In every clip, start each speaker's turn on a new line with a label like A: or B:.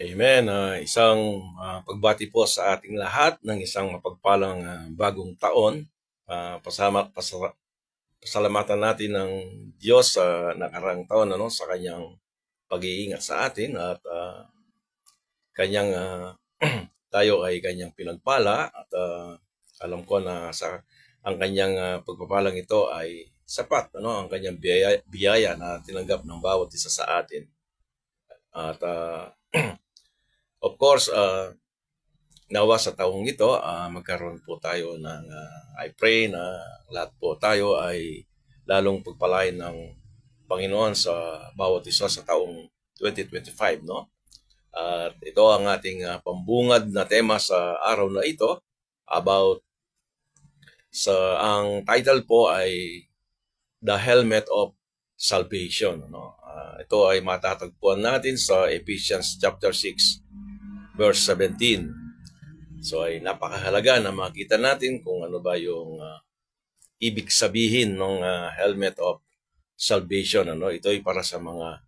A: Amen. Pagbati po sa ating lahat ng isang mapagpalang bagong taon. Pasalamatan natin ng Diyos sa nakarang taon sa kanyang pag-iingat sa atin at kanyang tayo ay kanyang pinagpala at alam ko na ang kanyang pagpapalang ito ay sapat, ang kanyang biyaya na tinanggap ng bawat isa sa atin. At of course, nawa sa taong ito, magkaroon po tayo ng, I pray na lahat po tayo ay lalong pagpalain ng Panginoon sa bawat isa sa taong 2025, no? At ito ang ating pambungad na tema sa araw na ito ang title po ay The Helmet of Salvation, no? Ito ay matatagpuan natin sa Ephesians chapter 6 verse 17. So ay napakahalaga na makita natin kung ano ba yung ibig sabihin ng helmet of salvation. Ito ay para sa mga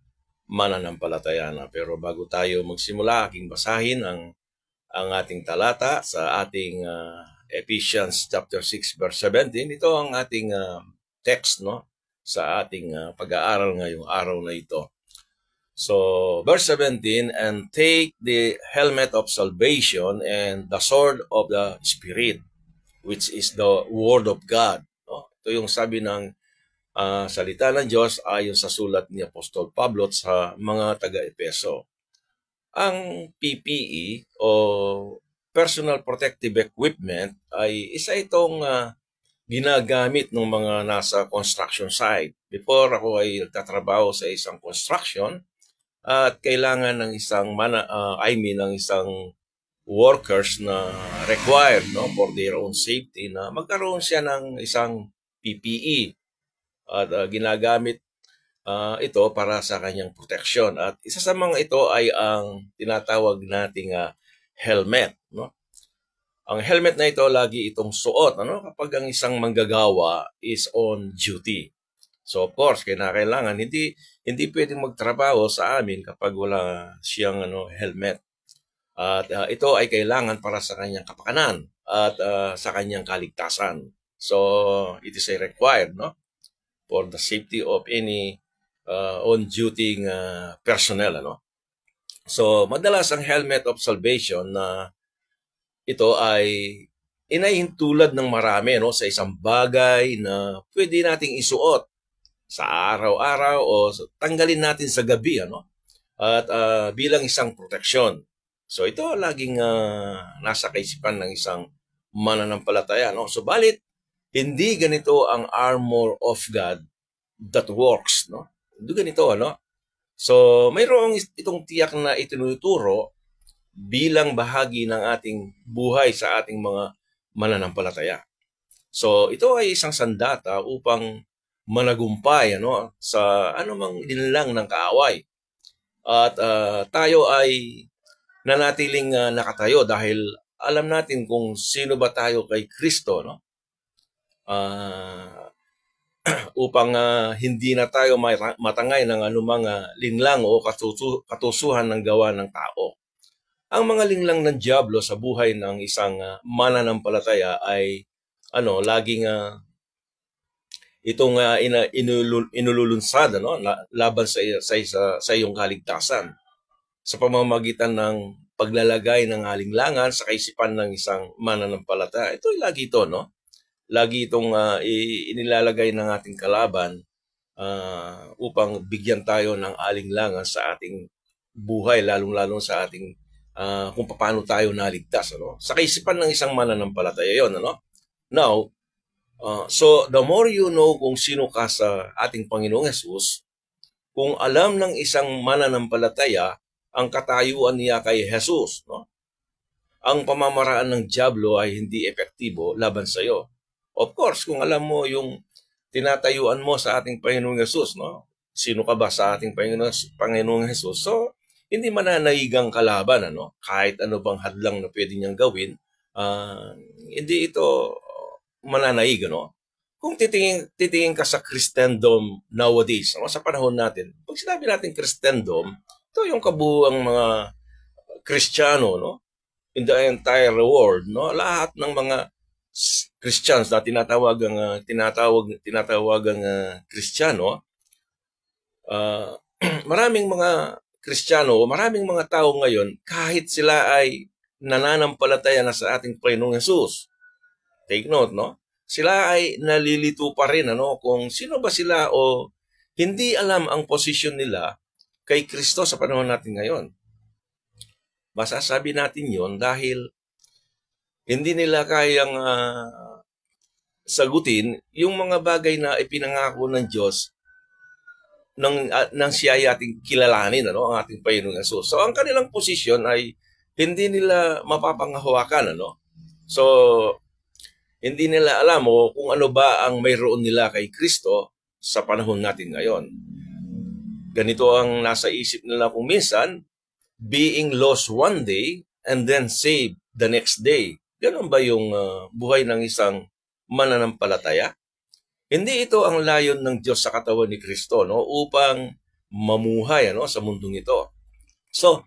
A: mananampalataya na. Pero bago tayo magsimula, aking basahin ang ating talata sa ating Ephesians chapter 6 verse 17. Ito ang ating text, no, sa ating pag-aaral ngayong araw na ito. So, verse 17, and take the helmet of salvation and the sword of the Spirit, which is the Word of God. No? Ito yung sabi ng salita ng Diyos ayon sa sulat ni Apostol Pablo sa mga taga-Epeso. Ang PPE o Personal Protective Equipment ay isa itong ginagamit ng mga nasa construction site. Before ako ay nagtatrabaho sa isang construction, at kailangan ng isang workers na required, no, for their own safety na magkaroon siya ng isang PPE at ginagamit ito para sa kanyang protection. At isa sa mga ito ay ang tinatawag nating helmet, no? Ang helmet na ito lagi itong suot, kapag ang isang manggagawa is on duty. So of course, kailangan hindi pwedeng magtrabaho sa amin kapag wala siyang helmet. At ito ay kailangan para sa kanyang kapakanan at sa kanyang kaligtasan. So it is a required, no, for the safety of any on-duty personnel, So madalas ang helmet of salvation na ito ay inahintulad ng marami, sa isang bagay na pwede nating isuot sa araw-araw o tanggalin natin sa gabi, at bilang isang proteksyon. So ito laging nasa kaisipan ng isang mananampalataya, Subalit hindi ganito ang armor of God that works, Hindi ganito, So mayroong itong tiyak na itinuturo bilang bahagi ng ating buhay sa ating mga mananampalataya. So ito ay isang sandata upang managumpay sa anumang linlang ng kaaway. At tayo ay nanatiling nakatayo dahil alam natin kung sino ba tayo kay Kristo, upang hindi na tayo matangay ng anumang linlang o katusuhan ng gawa ng tao. Ang mga linlang ng diablo sa buhay ng isang mananampalataya ay laging itong inululunsad laban sa iyong kaligtasan sa pamamagitan ng paglalagay ng alinlangan sa kaisipan ng isang mananampalataya. Ito ay lagi ito, Lagi itong inilalagay ng ating kalaban upang bigyan tayo ng alinlangan sa ating buhay, lalong-lalong sa ating kung paano tayo naligtas, Sa kaisipan ng isang mananampalataya 'yon, Now, so the more you know kung sino ka sa ating Panginoong Hesus, kung alam ng isang mananampalataya ang katayuan niya kay Hesus, ang pamamaraan ng diablo ay hindi epektibo laban sa iyo. Of course, kung alam mo yung tinatayuan mo sa ating Panginoong Hesus, sino ka ba sa ating Panginoong Hesus? So hindi mananayigang kalaban, kahit ano bang hadlang na pwede niyang gawin, hindi ito mananaig, Kung titingin ka sa Christendom nowadays, sa panahon natin, pag sinabi natin Christendom, ito yung kabuuang mga Kristiyano, no? In the entire world, no? Lahat ng mga Christians na tinatawagang Kristiyano, maraming mga Kristiyano, maraming mga tao ngayon, kahit sila ay nananampalataya na sa ating Panginoong Hesus. Take note, no? Sila ay nalilito pa rin, ano, kung sino ba sila o hindi alam ang posisyon nila kay Kristo sa panahon natin ngayon. Masasabi natin yon dahil hindi nila kayang sagutin yung mga bagay na ipinangako ng Diyos nang siya ay ating kilalanin, ano, ang ating Panginoong Hesus. So, ang kanilang posisyon ay hindi nila mapapanghawakan, ano. So, hindi nila alam kung ano ba ang mayroon nila kay Kristo sa panahon natin ngayon. Ganito ang nasa isip nila kung minsan, being lost one day and then saved the next day. Ganun ba yung buhay ng isang mananampalataya? Hindi ito ang layon ng Diyos sa katawan ni Kristo, no, upang mamuhay, ano, sa mundong ito. So,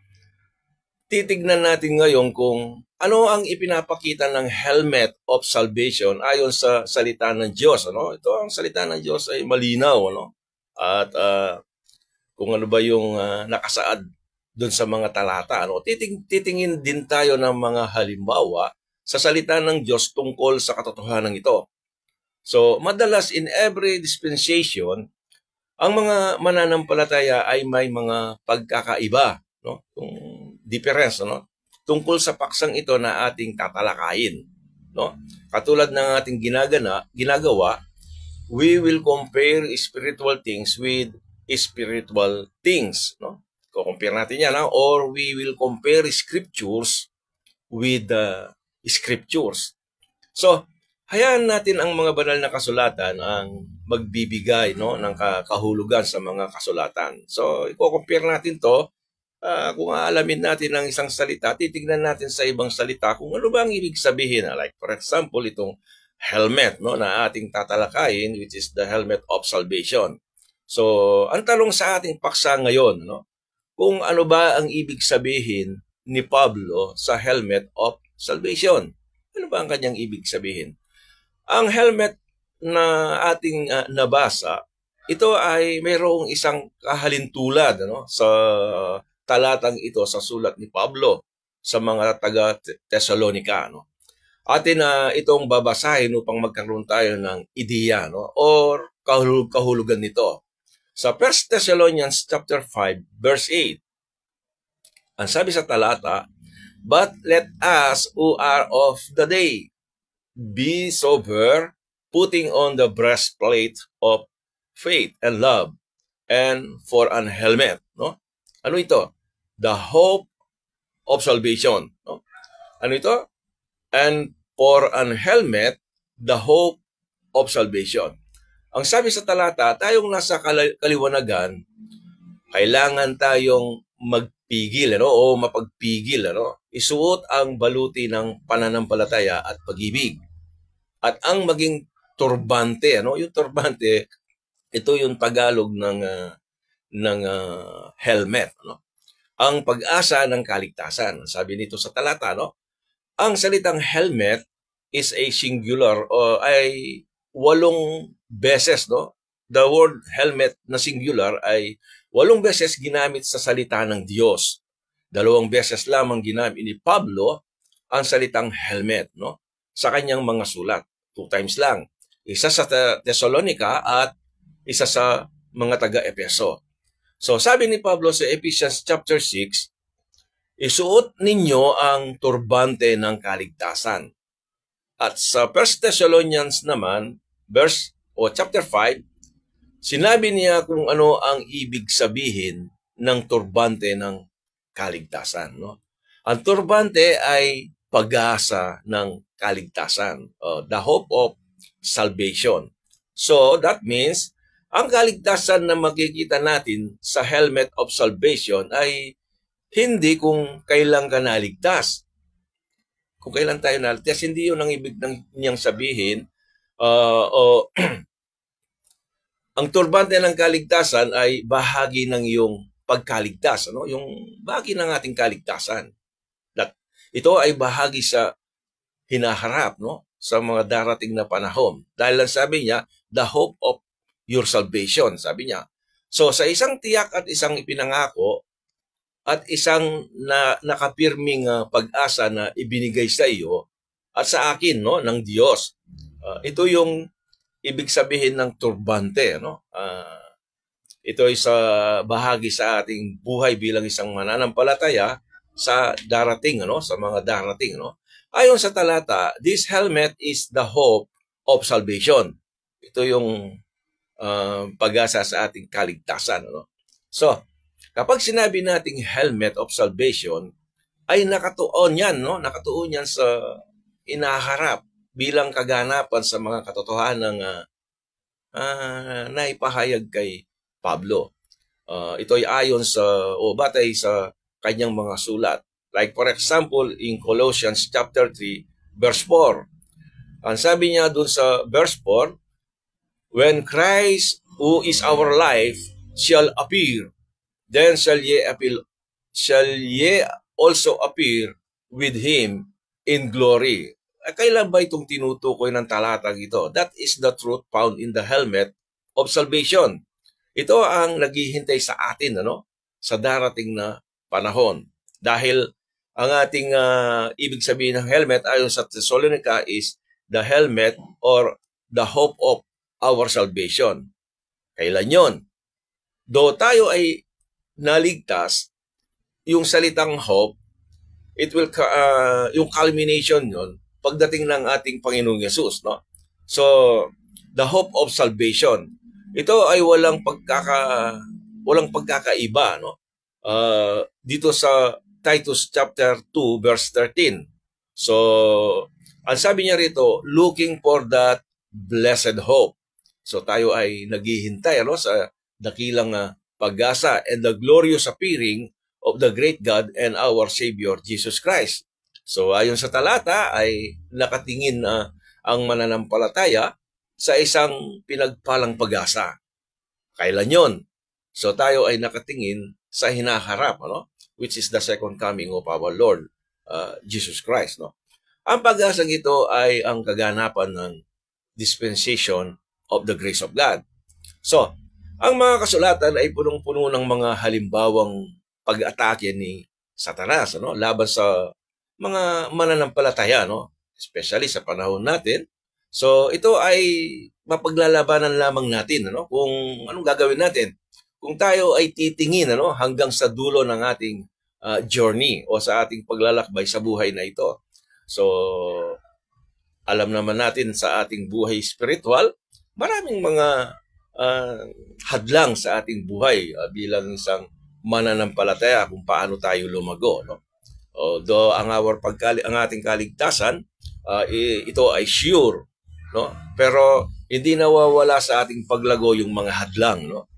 A: titignan natin ngayon kung ano ang ipinapakita ng helmet of salvation ayon sa salita ng Diyos, ano? Ito ang salita ng Diyos ay malinaw, ano? At kung ano ba yung nakasaad doon sa mga talata, ano? Titingin din tayo ng mga halimbawa sa salita ng Diyos tungkol sa katotohanan ito. So, madalas in every dispensation, ang mga mananampalataya ay may mga pagkakaiba, no? Yung difference, no? Tungkol sa paksang ito na ating tatalakayin, no? Katulad ng ating ginagawa, we will compare spiritual things with spiritual things, no? Compare natin yan, ha? Or we will compare scriptures with the scriptures. So, hayaan natin ang mga banal na kasulatan ang magbibigay, no, ng kahulugan sa mga kasulatan. So, i-compare natin to. Kung aalamin natin ang isang salita, titignan natin sa ibang salita kung ano ba ang ibig sabihin. Like, for example, itong helmet, no, na ating tatalakayin, which is the helmet of salvation. So, ang tanong sa ating paksa ngayon, no, kung ano ba ang ibig sabihin ni Pablo sa helmet of salvation. Ano ba ang kanyang ibig sabihin? Ang helmet na ating nabasa, ito ay mayroong isang kahalintulad, ano, sa talatang ito sa sulat ni Pablo sa mga taga-Thessalonica, no? Atin na itong babasahin upang magkaroon tayo ng ideya, no, or kahulugan nito. Sa 1 Thessalonians chapter 5 verse 8. Ang sabi sa talata, "But let us who are of the day be sober, putting on the breastplate of faith and love, and for an helmet," no? Ano ito? The hope of salvation, no? Ano ito? And for an helmet, the hope of salvation. Ang sabi sa talata, tayong nasa kaliwanagan, kailangan tayong magpigil, ano, o mapagpigil, ano, isuot ang baluti ng pananampalataya at pag-ibig. At ang maging turbante, ano, yung turbante, ito yung Tagalog ng helmet, ano. Ang pag-asa ng kaligtasan. Sabi nito sa talata, no, ang salitang helmet is a singular o ay 8 beses, no? The word helmet na singular ay 8 beses ginamit sa salita ng Diyos. 2 beses lamang ginamit ni Pablo ang salitang helmet, no, sa kanyang mga sulat. 2 times lang. Isa sa Thessalonica at isa sa mga taga-Epeso. So sabi ni Pablo sa Ephesians chapter 6, isuot ninyo ang turbante ng kaligtasan. At sa 1 Thessalonians naman, chapter 5, sinabi niya kung ano ang ibig sabihin ng turbante ng kaligtasan, no? Ang turbante ay pag-asa ng kaligtasan, the hope of salvation. So that means ang kaligtasan na makikita natin sa helmet of salvation ay hindi kung kailan ka naligtas. Kung kailan tayo naligtas, hindi yun ang ibig niyang sabihin. Ang turbante ng kaligtasan ay bahagi ng iyong pagkaligtas, ano? Yung bahagi ng ating kaligtasan. Ito ay bahagi sa hinaharap, no, sa mga darating na panahon. Dahil lang sabi niya, the hope of your salvation, sabi niya. So sa isang tiyak at isang ipinangako at isang nakapirming pag-asa na ibinigay sa iyo at sa akin, no, ng Diyos. Ito yung ibig sabihin ng turbante, no? Ito ay sa bahagi sa ating buhay bilang isang mananampalataya sa darating, ano, sa mga darating, no? Ayon sa talata, this helmet is the hope of salvation. Ito yung pag-asa sa ating kaligtasan, ano? So, kapag sinabi nating helmet of salvation, ay nakatuon yan, no? Nakatuon yan sa inaharap bilang kaganapan sa mga katotohanan ng naipahayag kay Pablo. Ito ay ayon sa batay sa kanyang mga sulat. Like for example, in Colossians chapter 3, verse 4. Ang sabi niya dun sa verse 4, when Christ, who is our life, shall appear, then shall ye also appear with Him in glory. Kailan ba itong tinutukoy ng talatang ito? That is the truth found in the helmet of salvation. Ito ang naghihintay sa atin, ano, sa darating na panahon. Dahil ang ating ibig sabihin ng helmet ayon sa Thessalonica is the helmet or the hope of our salvation. Kailan yon? Though tayo ay naligtas, yung salitang hope, it will yung culmination yon pagdating ng ating Panginoong Yesus, no? So, the hope of salvation. Ito ay walang pagkakaiba, no? Dito sa Titus chapter 2 verse 13. So, ang sabi niya rito, looking for that blessed hope. So tayo ay naghihintay, ano, sa dakilang pag-asa and the glorious appearing of the great God and our Savior Jesus Christ. So ayon sa talata ay nakatingin ang mananampalataya sa isang pinagpalang pag-asa. Kailan yon? So tayo ay nakatingin sa hinaharap, ano, which is the second coming of our Lord Jesus Christ, no? Ang pag-asang ito ay ang kaganapan ng dispensation of the grace of God. So, ang mga kasulatan ay punong-puno ng mga halimbawang pag-atake ni Satanas, ano, laban sa mga mananampalataya, no, especially sa panahon natin. So, ito ay mapaglalabanan lamang natin, ano, kung anong gagawin natin. Kung tayo ay titingin, ano, hanggang sa dulo ng ating journey o sa ating paglalakbay sa buhay na ito. So, alam naman natin sa ating buhay spiritual, maraming mga hadlang sa ating buhay bilang isang mananampalataya kung paano tayo lumago, no? Although ang ating kaligtasan, ito ay sure, no? Pero hindi nawawala sa ating paglago yung mga hadlang, no?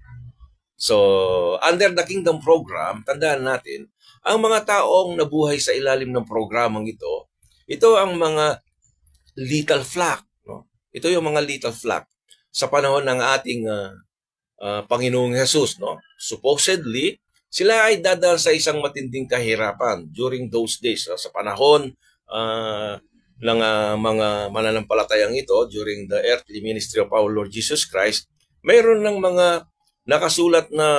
A: So, under the Kingdom Program, tandaan natin, ang mga taong nabuhay sa ilalim ng programang ito ang mga little flock, no? Ito yung mga little flock sa panahon ng ating Panginoong Jesus, no? Supposedly, sila ay dadaan sa isang matinding kahirapan during those days, sa panahon ng mga mananampalatayang ito during the earthly ministry of our Lord Jesus Christ. Mayroon ng mga nakasulat na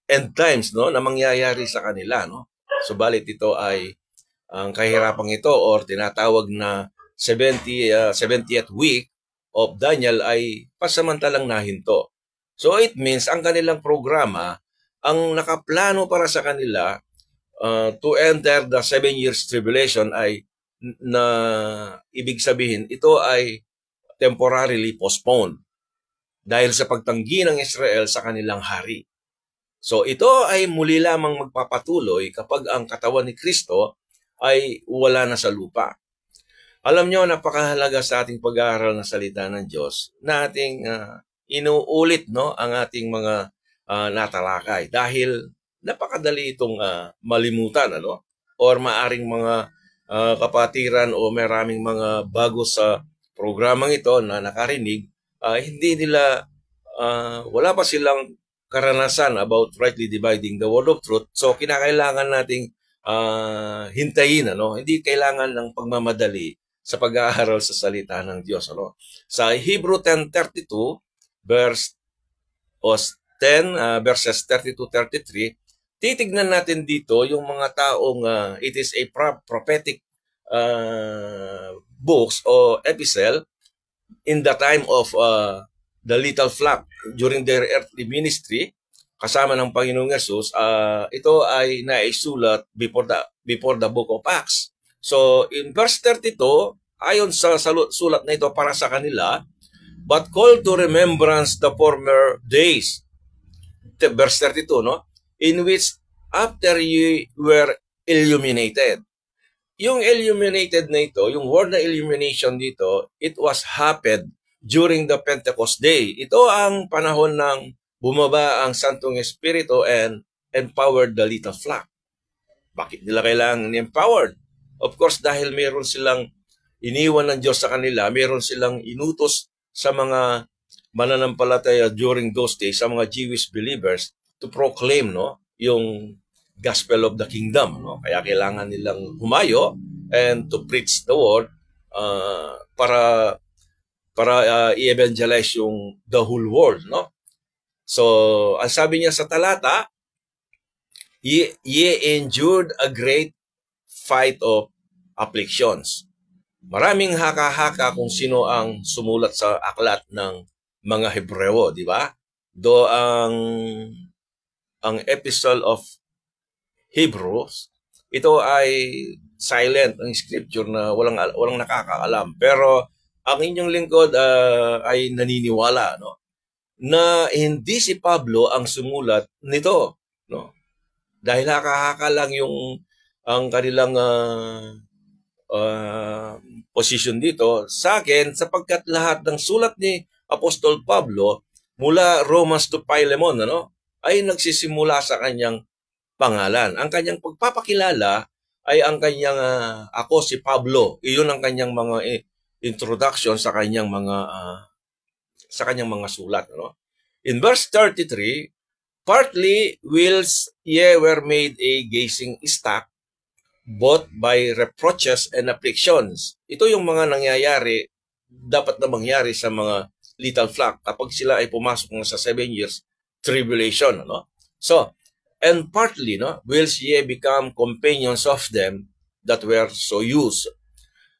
A: end times, no, na mangyayari sa kanila, no? Subalit ito ay ang kahirapang ito or tinatawag na 70th week of Daniel ay pasamantalang nahinto. So it means ang kanilang programa, ang nakaplano para sa kanila to enter the 7 years tribulation ay na ibig sabihin ito ay temporarily postponed dahil sa pagtanggi ng Israel sa kanilang hari. So ito ay muli lamang magpapatuloy kapag ang katawan ni Kristo ay wala na sa lupa. Alam nyo, napakahalaga sa ating pag-aaral ng salita ng Diyos na ating inuulit, no, ang ating mga natalakay dahil napakadali itong malimutan, ano, or maaring mga kapatiran o maraming mga bago sa programang ito na nakarinig, hindi nila, wala pa silang karanasan about rightly dividing the word of truth. So kinakailangan nating hintayin, ano? Hindi kailangan ng pagmamadali sa pag-aaral sa salita ng Diyos, ano? Sa Hebrew 10:32 verse o 10 verses 32-33, titignan natin dito yung mga taong it is a prophetic books o epistle in the time of the little flock during their earthly ministry kasama ng Panginoong Yesus. Ito ay naisulat before the book of Acts. So in verse 32, ayon sa sulat na ito para sa kanila, but call to remembrance the former days. Verse 32, no? In which after you were illuminated. Yung illuminated na ito, yung word na illumination dito, it was happened during the Pentecost Day. Ito ang panahon ng bumaba ang Santong Espiritu and empowered the little flock. Bakit nila kailangan empowered? Of course, dahil meron silang iniwan ng Diyos sa kanila, meron silang inutos sa mga mananampalataya during those days, sa mga Jewish believers, to proclaim, no, yung gospel of the kingdom, no? Kaya kailangan nilang humayo and to preach the word para i-evangelize yung the whole world, no? So, ang sabi niya sa talata, ye endured a great fight of afflictions. Maraming haka-haka kung sino ang sumulat sa aklat ng mga Hebreo, di ba? Do ang epistle of Hebrews, ito ay silent ang scripture na walang nakakaalam. Pero ang inyong lingkod ay naniniwala, no, na hindi si Pablo ang sumulat nito, no? Dahil haka-haka lang yung ang kanilang position dito sa akin, sapagkat lahat ng sulat ni Apostol Pablo mula Romans to Philemon, ano, ay nagsisimula sa kanyang pangalan. Ang kanyang pagpapakilala ay ang kanyang ako si Pablo. Iyon ang kanyang mga introduction sa kanyang mga sulat, ano. In verse 33, partly whilst ye were made a gazing stock, both by reproaches and afflictions. Ito yung mga nangyayari, dapat na mangyari sa mga little flock kapag sila ay pumasok na sa 7 years tribulation, no? So, and partly, no, whilst ye become companions of them that were so used.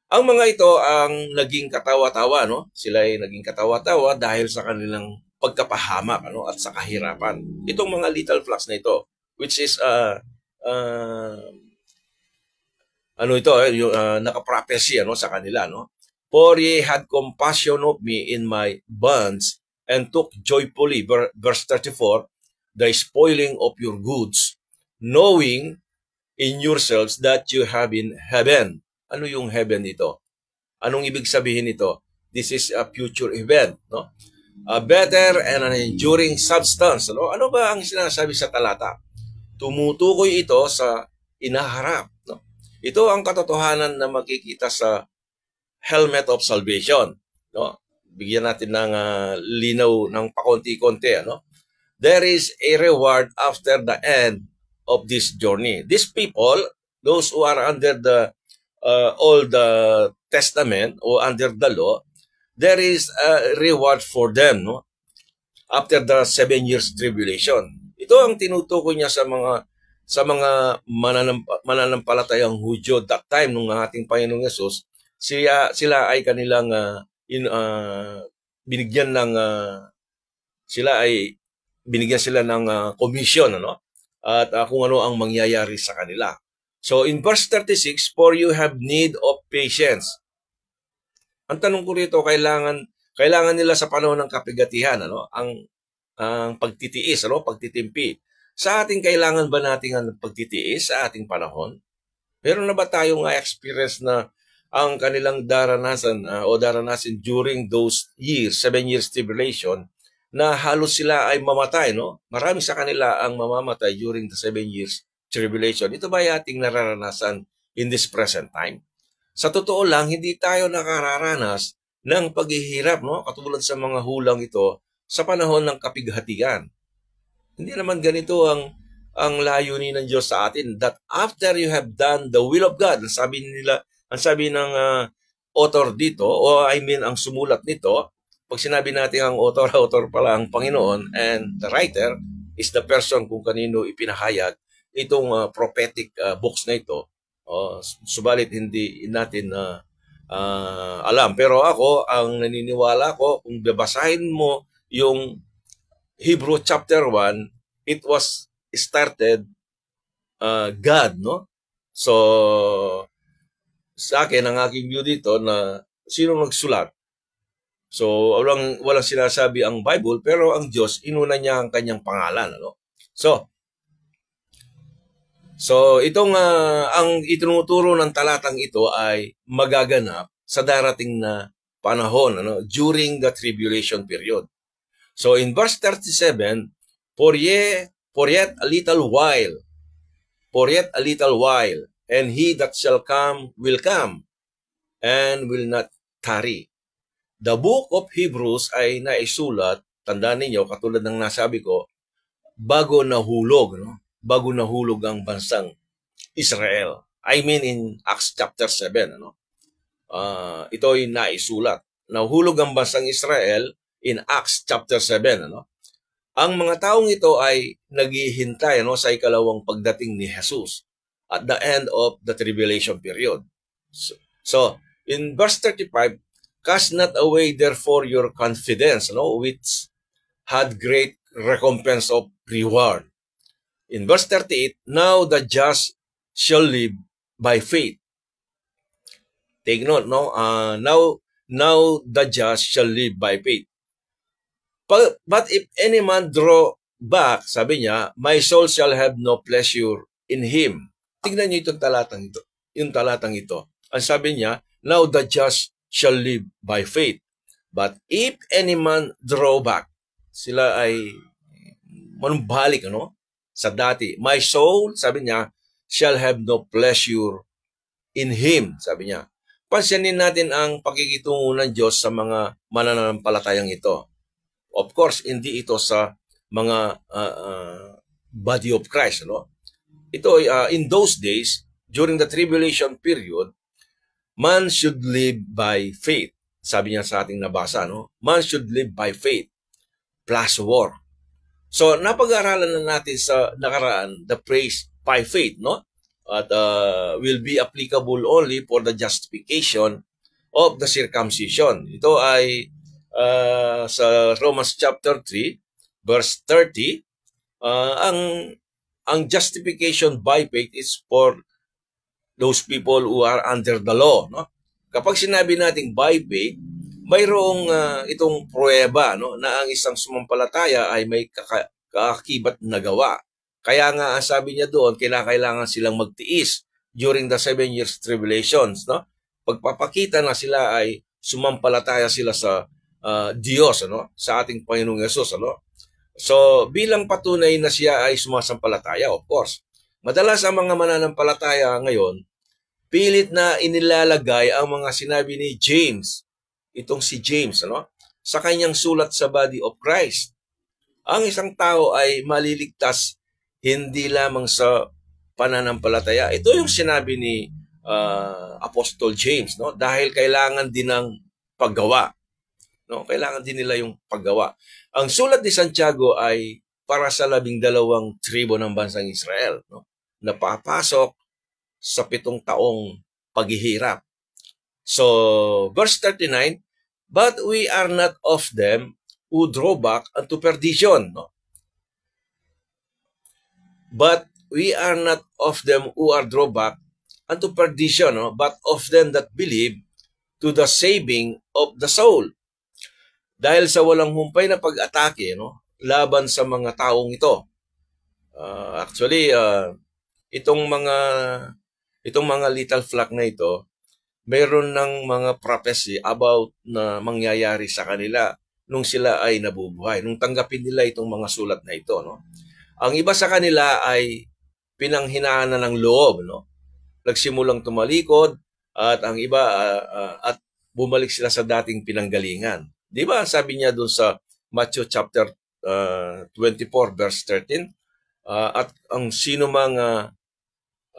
A: Ang mga ito ang naging katawa-tawa, no? Sila ay naging katawa-tawa dahil sa kanilang pagkapahamak, ano, at sa kahirapan. Itong mga little flocks na ito, which is naka-prophecy, ano, sa kanila, no? For ye had compassion of me in my bonds and took joyfully, verse 34, the spoiling of your goods, knowing in yourselves that you have in heaven. Ano yung heaven ito? Anong ibig sabihin ito? This is a future event, no? A better and an enduring substance. No? Ano ba ang sinasabi sa talata? Tumutukoy ito sa inaharap, no? Ito ang katotohanan na makikita sa helmet of salvation, no? Bigyan natin ng linaw ng pakonti-konti, ano? There is a reward after the end of this journey. These people, those who are under the Old Testament or under the law, there is a reward for them, no? After the 7 years tribulation. Ito ang tinutukoy niya sa mga mananampalatayang Hudyo that time nung ating Panginoong Yesus. Sila ay kanilang binigyan sila ng commission, ano? At kung ano ang mangyayari sa kanila. So in verse 36, for you have need of patience. Ang tanong ko rito, kailangan nila sa panahon ng kapigatihan, ano, ang pagtitiis, ano, pagtitimpi. Sa ating kailangan ba nating ang pagtitiis sa ating panahon? Meron na ba tayong experience na ang kanilang daranasan during those years, 7 years tribulation, na halos sila ay mamatay, no? Marami sa kanila ang mamamatay during the 7 years tribulation. Ito ba ay ating nararanasan in this present time? Sa totoo lang, hindi tayo nakararanas ng paghihirap, no? Katulad sa mga hulang ito sa panahon ng kapighatian. Hindi naman ganito ang ang layunin ng Diyos sa atin, that after you have done the will of God, ang sabi ng author dito, o I mean ang sumulat nito, pag sinabi natin ang author pala ang Panginoon, and the writer is the person kung kanino ipinahayag itong prophetic books na ito. Subalit hindi natin alam. Pero ako, ang naniniwala ko, kung babasahin mo yung Hebrew chapter 1, it was started God, no? So, sa akin, ang aking view dito na sino nagsulat? So, walang sinasabi ang Bible, pero ang Diyos, inuna niya ang kanyang pangalan, ano? So itong ang itinuturo ng talatang ito ay magaganap sa darating na panahon, ano, during the tribulation period. So in verse 37, for yet a little while, and he that shall come will come, and will not tarry. The book of Hebrews ay naisulat, tandaan ninyo, katulad ng nasabi ko, bago nahulog, no? Bago nahulog ang bansang Israel. I mean in Acts chapter 7. Ano? Ito ay naisulat. Nahulog ang bansang Israel in Acts chapter 7. Ano? Ang mga taong ito ay naghihintay, ano, sa ikalawang pagdating ni Jesus at the end of the tribulation period. So in verse 35, cast not away therefore your confidence, no, which had great recompense of reward. In verse 38, now the just shall live by faith. Take note, no? Now the just shall live by faith. But if any man draw back, sabi niya, my soul shall have no pleasure in him. Tingnan niyo itong talatang ito. Yung talatang ito. Ang sabi niya, now the just shall live by faith. But if any man draw back, sila ay manumbalik, ano? Sa dati. My soul, sabi niya, shall have no pleasure in him, sabi niya. Pansinin natin ang pakikitungo ng Diyos sa mga mananampalatayang ito. Of course, hindi ito sa mga body of Christ. No? Ito, in those days, during the tribulation period, man should live by faith. Sabi niya sa ating nabasa, no? Man should live by faith plus war. So, napag-aralan na natin sa nakaraan the phrase by faith, no? At will be applicable only for the justification of the circumcision. Ito ay sa Romans chapter 3, verse 30, ang justification by faith is for those people who are under the law, no? Kapag sinabi nating by faith, mayroong itong pruweba, no, na ang isang sumampalataya ay may kaakibat na gawa. Kaya nga ang sabi niya doon, kailangan silang magtiis during the 7 years tribulations, no? Pagpapakita na sila ay sumampalataya sila sa Diyos, ano, sa ating Panginoong Yesus, ano. So bilang patunay na siya ay sumasampalataya, of course. Madalas ang mga mananampalataya ngayon, pilit na inilalagay ang mga sinabi ni James, itong si James, ano, sa kanyang sulat sa body of Christ. Ang isang tao ay maliligtas hindi lamang sa pananampalataya. Ito yung sinabi ni Apostle James, no? Dahil kailangan din ng paggawa. No? Kailangan din nila yung paggawa. Ang sulat ni Santiago ay para sa 12 tribo ng bansang Israel, no? Napapasok sa 7 taong paghihirap. So, verse 39, but we are not of them who draw back unto perdition. No? But we are not of them who are draw back unto perdition, no? But of them that believe to the saving of the soul. Dahil sa walang humpay na pag-atake, no, laban sa mga taong ito. Actually, itong mga little flock na ito, mayroon ng mga prophecy about na mangyayari sa kanila nung sila ay nabubuhay, nung tanggapin nila itong mga sulat na ito, no? Ang iba sa kanila ay pinanghinaan na ng loob, no? Nagsimulang tumalikod at ang iba at bumalik sila sa dating pinanggalingan. Di ba? Sabi niya doon sa Matthew chapter 24 verse 13, At ang sino mang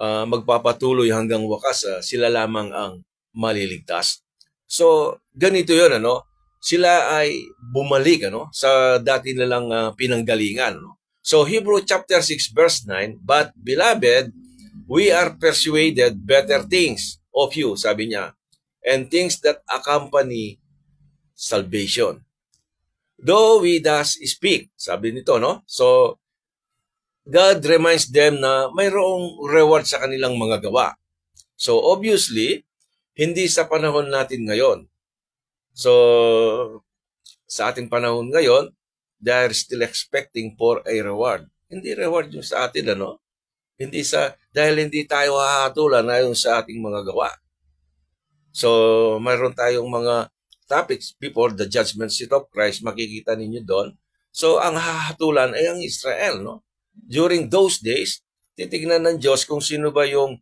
A: magpapatuloy hanggang wakas, sila lamang ang maliligtas. So, ganito yun, ano? Sila ay bumalik, ano, sa dati nilang pinanggalingan, no? So, Hebrew chapter 6 verse 9, "But beloved, we are persuaded better things of you," sabi niya, "and things that accompany salvation. Though we thus speak," sabi nito, no? So, God reminds them na mayroong reward sa kanilang mga gawa. So, obviously, hindi sa panahon natin ngayon. So, sa ating panahon ngayon, they are still expecting for a reward. Hindi reward yung sa atin, ano? Dahil hindi tayo hahatulan ayon sa ating mga gawa. So, mayroon tayong mga topics before the judgment seat of Christ, makikita ninyo doon. So, ang hahatulan ay ang Israel, no? During those days, titignan ng Diyos kung sino ba yung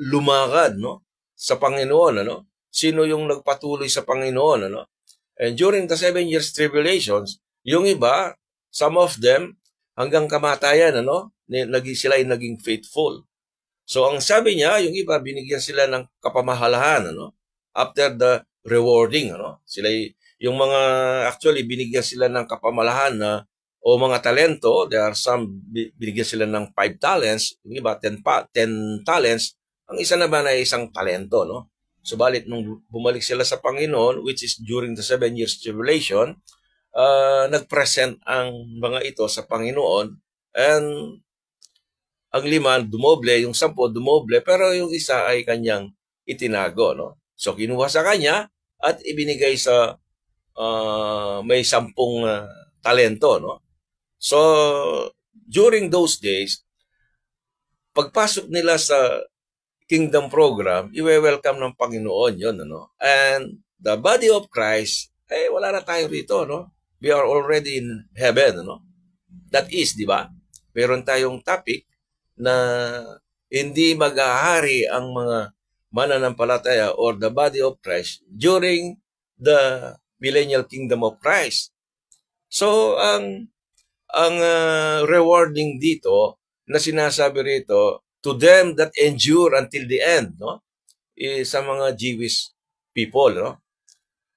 A: lumakad, no, sa Panginoon, ano? Sino yung nagpatuloy sa Panginoon, ano? And during the 7 years tribulations, yung iba, some of them, hanggang kamatayan, ano, sila ay naging faithful. So, ang sabi niya, yung iba, binigyan sila ng kapamahalahan, ano? After the rewarding, ano? Yung mga, actually, binigyan sila ng kapamahalahan na, o mga talento, there are some, binigyan sila ng 5 talents, yung iba 10 talents, ang isa naman ay isang talento, no? Subalit nung bumalik sila sa Panginoon, which is during the 7 years tribulation, nag-present ang mga ito sa Panginoon, and ang 5 dumoble, yung 10 dumoble, pero yung isa ay kanyang itinago, no? So kinuha sa kanya at ibinigay sa may 10 talento, no? So, during those days, pagpasok nila sa kingdom program, i-welcome ng Panginoon yun, ano? And the body of Christ, wala na tayo rito, no? We are already in heaven, no? That is, di ba? Meron tayong topic na hindi mag-ahari ang mga mananampalataya or the body of Christ during the millennial kingdom of Christ. So, ang rewarding dito na sinasabi rito, to them that endure until the end, no? Sa mga Jewish people, no?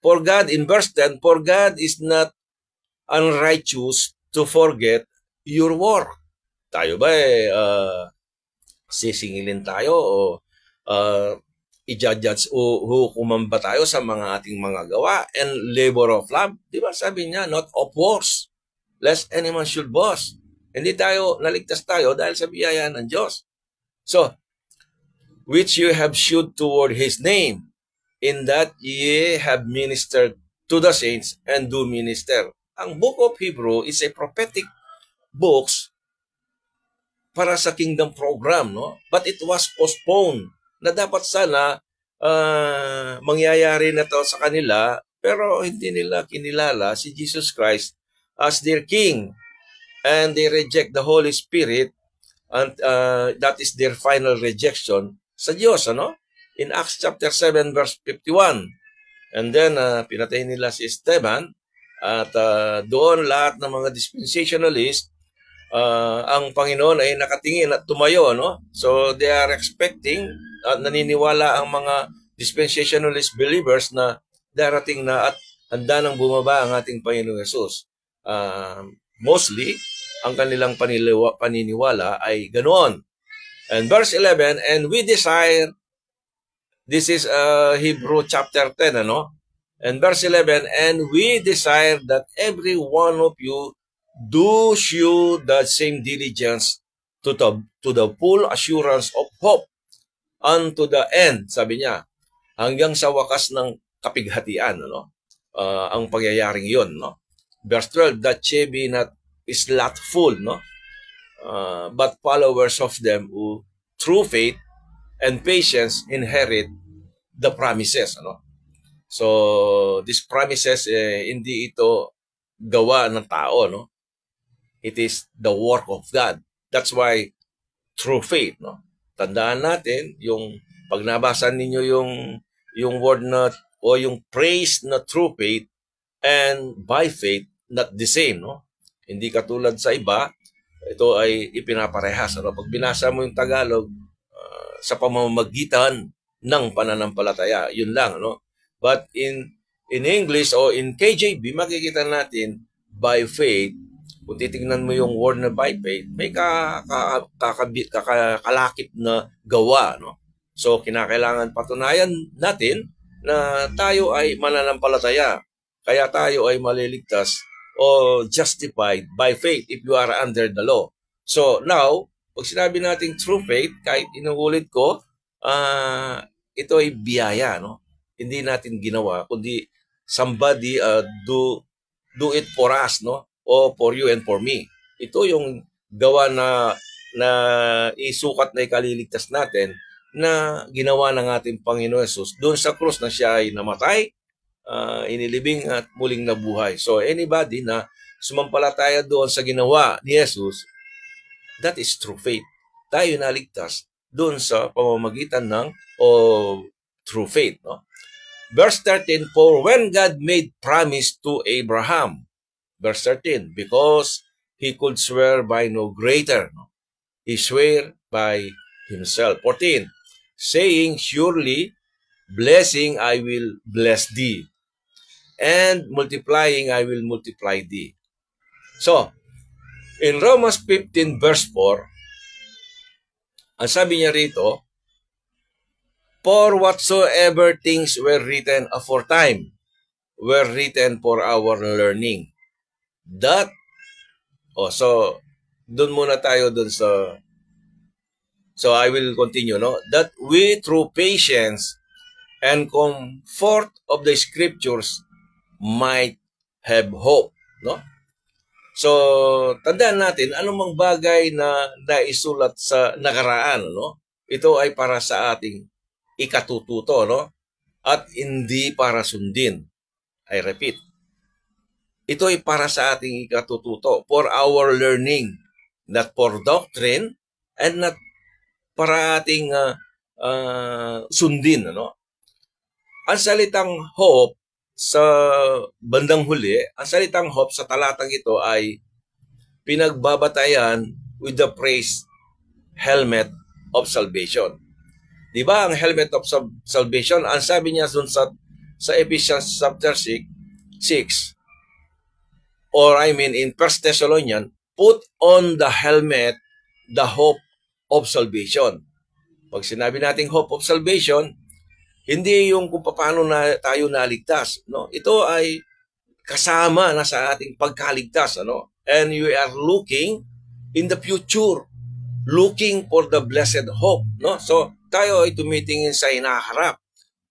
A: For God, in verse 10, "For God is not unrighteous to forget your work." Tayo ba sisingilin tayo o i-judge o hukuman ba tayo sa mga ating mga gawa and labor of love? Di ba sabi niya, not of works, lest any man should boast. Hindi naligtas tayo dahil sa biyaya ng Diyos. So, which you have shewed toward His name, in that ye have ministered to the saints and do minister. Ang book of Hebrew is a prophetic books para sa kingdom program, no? But it was postponed na dapat sana mangyayari na to sa kanila, pero hindi nila kinilala si Jesus Christ as their King, and they reject the Holy Spirit, and that is their final rejection sa Diyos, ano? In Acts chapter 7 verse 51. And then pinatay nila si Esteban, at doon lahat ng mga dispensationalist, ang Panginoon ay nakatingin at tumayo, no? So they are expecting, naniniwala ang mga dispensationalist believers na darating na at handa nang bumaba ang ating Panginoong Yesus. Mostly, ang kanilang paniniwala ay ganoon. And verse 11, "And we desire," this is Hebrew chapter 10, ano? And verse 11, "And we desire that every one of you do shew the same diligence to the full assurance of hope unto the end," sabi niya, hanggang sa wakas ng kapighatian, ano? Ang pangyayaring yun, no? Verse 12, "That ye be not slothful, no? But followers of them who through faith and patience inherit the promises," ano? So, these promises, hindi ito gawa ng tao, no? It is the work of God. That's why through faith, no? Tandaan natin yung pag nabasa ninyo yung word na o yung praise na through faith and by faith, not the same, no? Hindi katulad sa iba, ito ay ipinaparehas. Ano? Pag binasa mo yung Tagalog, sa pamamagitan ng pananampalataya, yun lang. Ano? But in English o in KJV, makikita natin by faith. Kung titignan mo yung word na by faith, may kakalakip na gawa. No? So, kinakailangan patunayan natin na tayo ay mananampalataya. Kaya tayo ay maliligtas o justified by faith if you are under the law. So, now, pag sinabi natin true faith, kahit inuulit ko, ito ay biyaya. No? Hindi natin ginawa, kundi somebody do it for us, no? O for you and for me. Ito yung gawa na isukat na ikaliligtas natin na ginawa ng ating Panginoon Jesus doon sa krus na siya ay namatay, inilibing at muling nabuhay. So anybody na sumampalataya doon sa ginawa ni Jesus, that is true faith. Tayo naligtas doon sa pamamagitan ng true faith. No? Verse 13, for when God made promise to Abraham, verse 13, because he could swear by no greater, no? He swore by himself. 14, saying, surely blessing I will bless thee, and multiplying I will multiply thee. So, in Romans 15 verse 4, ang sabi niya rito, for whatsoever things were written aforetime were written for our learning. That, so, dun muna tayo dun sa, so I will continue, no? That we through patience and comfort of the scriptures might have hope, no? So, tandaan natin, anumang bagay na naisulat sa nakaraan, no? Ito ay para sa ating ikatututo, no? At hindi para sundin. I repeat, ito ay para sa ating ikatututo, for our learning, not for doctrine, and not para ating sundin, no? Ang salitang hope sa bandang huli, ang salitang hope sa talatang ito ay pinagbabatayan with the praise helmet of salvation. Di ba ang helmet of salvation, ang sabi niya dun sa Ephesians chapter 6, or I mean in 1 Thessalonians, put on the helmet, the hope of salvation. Pag sinabi nating hope of salvation, hindi yung kung paano na tayo naligtas, no? Ito ay kasama na sa ating pagkaligtas, ano? And we are looking in the future, looking for the blessed hope, no? So, tayo ay tumitingin sa inaharap.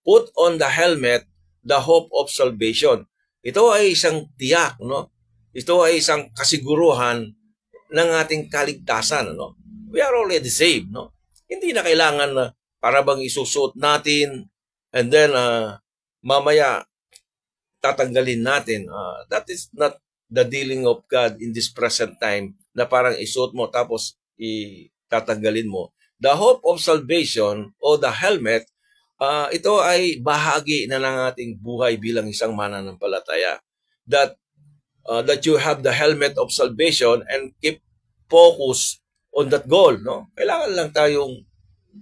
A: Put on the helmet, the hope of salvation. Ito ay isang tiyak, no? Ito ay isang kasiguruhan ng ating kaligtasan, no? We are already saved, no? Hindi na kailangan na para bang isusuot natin and then mamaya tatanggalin natin. That is not the dealing of God in this present time na parang isuot mo tapos tatanggalin mo. The hope of salvation o the helmet, ito ay bahagi na ng ating buhay bilang isang mananampalataya. That you have the helmet of salvation and keep focus on that goal, no? Kailangan lang tayong